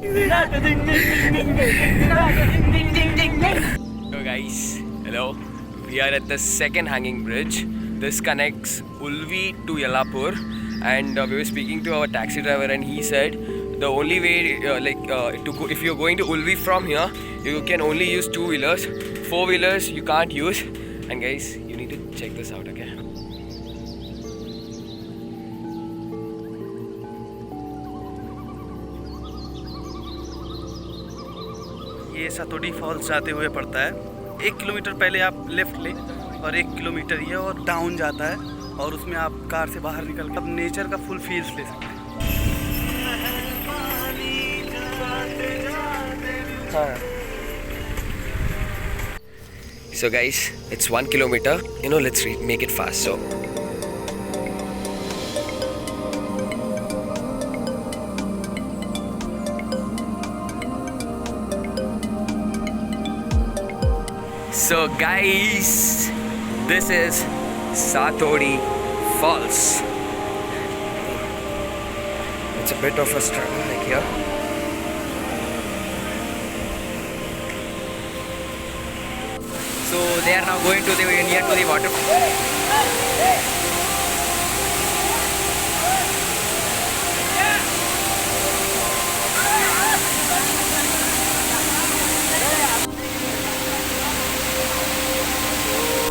So guys, hello. We are at the second hanging bridge. This connects Ulvi to Yellapur, and we were speaking to our taxi driver, and he said the only way, to go, if you're going to Ulvi from here, you can only use two-wheelers. Four-wheelers you can't use. And guys, you need to check this out, okay? ये Sathodi false जाते हुए पड़ता है। 1 kilometre पहले आप left लें और 1 kilometre ये और डाउन जाता है, और उसमें आप कार से बाहर निकल कर नेचर का फुल फील्स ले सकते हैं। So guys, it's 1 kilometer. Let's make it fast. So guys, this is Satodi Falls. It's a bit of a struggle like here. So they are now going to the near to the waterfall.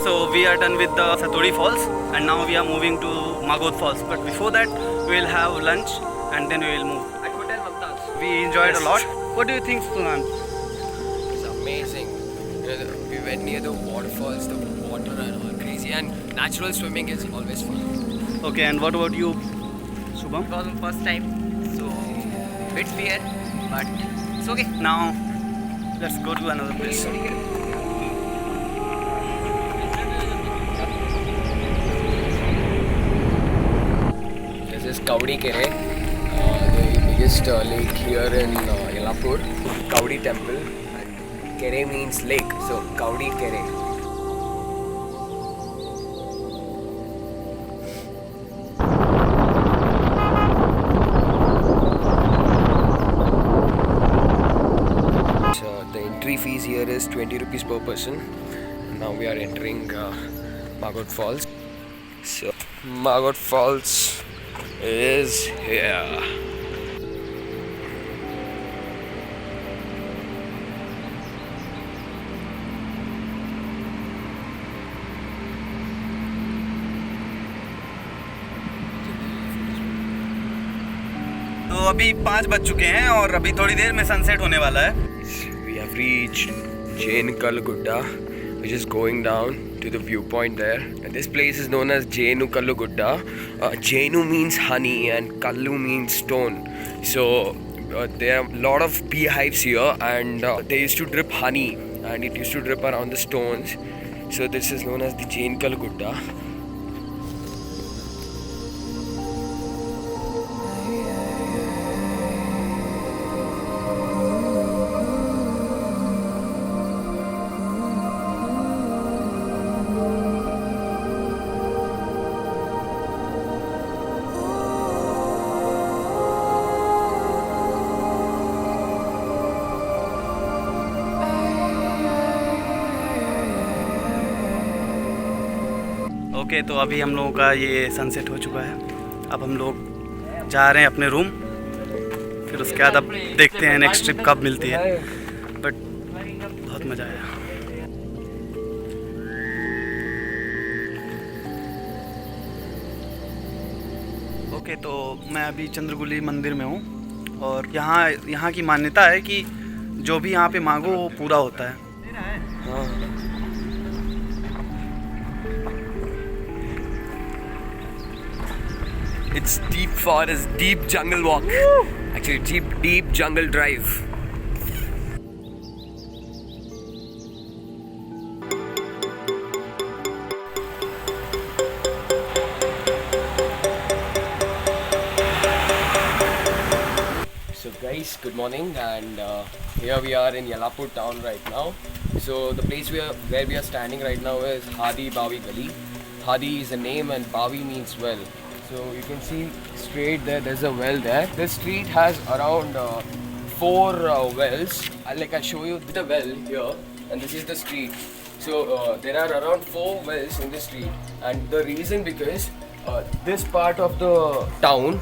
So we are done with the Satodi Falls, and now we are moving to Magod Falls. But before that, we will have lunch and then we will move. At Hotel Mamtaz. We enjoyed a lot. What do you think, Sunan? It's amazing. We went near the waterfalls, the water and all crazy, and natural swimming is always fun. Okay, and what about you, Shubham? It was my first time, so bit fear, but it's okay. Now, let's go to another place. This is Kaudi Kere, the biggest lake here in Yellapur. Kaudi temple, and Kere means lake, so Kaudi Kere. So the entry fees here is 20 rupees per person. Now we are entering Magod Falls. So Magod Falls is here. तो अभी 5 बज चुके हैं और अभी थोड़ी देर में sunset होने वाला है। We have reached Jain Gudda, which is going down to the viewpoint there. And this place is known as Jainu Gudda. Jainu means honey and Kallu means stone. So there are a lot of beehives here, and they used to drip honey, and it used to drip around the stones. So this is known as the Jain Gudda. Okay, तो अभी हम लोगों का ये sunset हो चुका है। अब हम लोग जा रहे हैं अपने रूम, फिर उसके बाद अब देखते हैं नेक्स्ट ट्रिप कब मिलती है। बट बहुत मज़ा आया। ओके, तो मैं अभी चंद्रगुली मंदिर में हूँ, और यहाँ की मान्यता है कि जो भी यहाँ पे मांगो वो पूरा होता है। It's deep forest, deep jungle walk. Actually, deep jungle drive. So guys, good morning, and here we are in Yellapur town right now. So the place where we are standing right now is Hadi Bawi Gali. Hadi is a name and Bawi means well. So you can see straight there, there's a well there. This street has around 4 wells. Like I'll show you the well here, and this is the street. So there are around 4 wells in the street, and the reason because this part of the town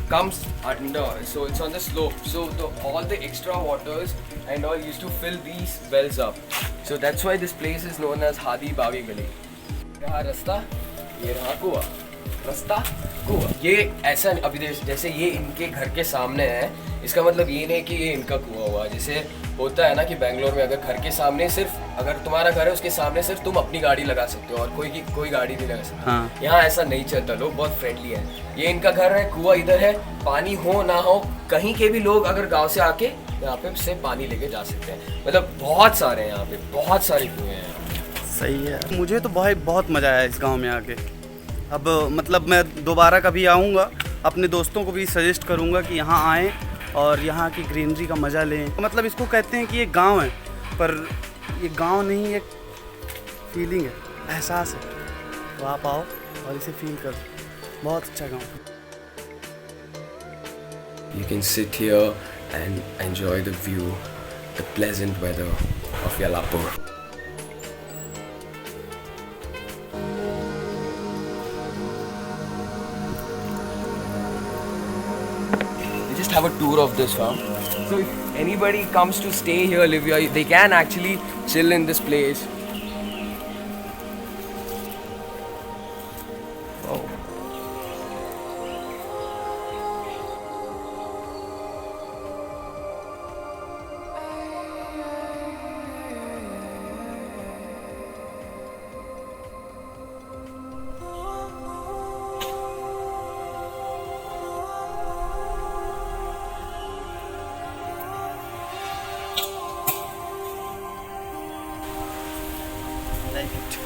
comes under, so it's on the slope. So all the extra waters and all used to fill these wells up. So that's why this place is known as Hadi Bawi Gali. रहा रास्ता, ये रहा कुआं, रास्ता कुआं. ये ऐसा अभी जैसे ये इनके घर के सामने है, इसका मतलब ये नहीं कि ये इनका कुआं हुआ. जैसे होता है ना कि बेंगलोर में अगर घर के सामने सिर्फ, अगर तुम्हारा घर है उसके सामने सिर्फ तुम अपनी गाड़ी लगा सकते हो और कोई गाड़ी नहीं लगा सकते. हाँ. यहाँ ऐसा नहीं चलता, लोग बहुत फ्रेंडली है. ये इनका घर है, कुआं इधर है, पानी हो ना हो कहीं के भी लोग अगर गाँव से आके यहाँ पे से पानी लेके जा सकते हैं. मतलब बहुत सारे हैं यहाँ पे, बहुत सारे कुएं हैं. सही है. मुझे तो बहुत मज़ा आया इस गांव में आके. अब मतलब मैं दोबारा कभी आऊँगा, अपने दोस्तों को भी सजेस्ट करूँगा कि यहाँ आएँ और यहाँ की ग्रीनरी का मज़ा लें. मतलब इसको कहते हैं कि ये गांव है, पर ये गांव नहीं, एक फीलिंग है, एहसास है. तो आप आओ और इसे फील करो. बहुत अच्छा गांव. You can sit here and enjoy the view, the pleasant weather of Yalapur. You just have a tour of this farm. So if anybody comes to stay here, live here, they can actually chill in this place. Oh. Like it.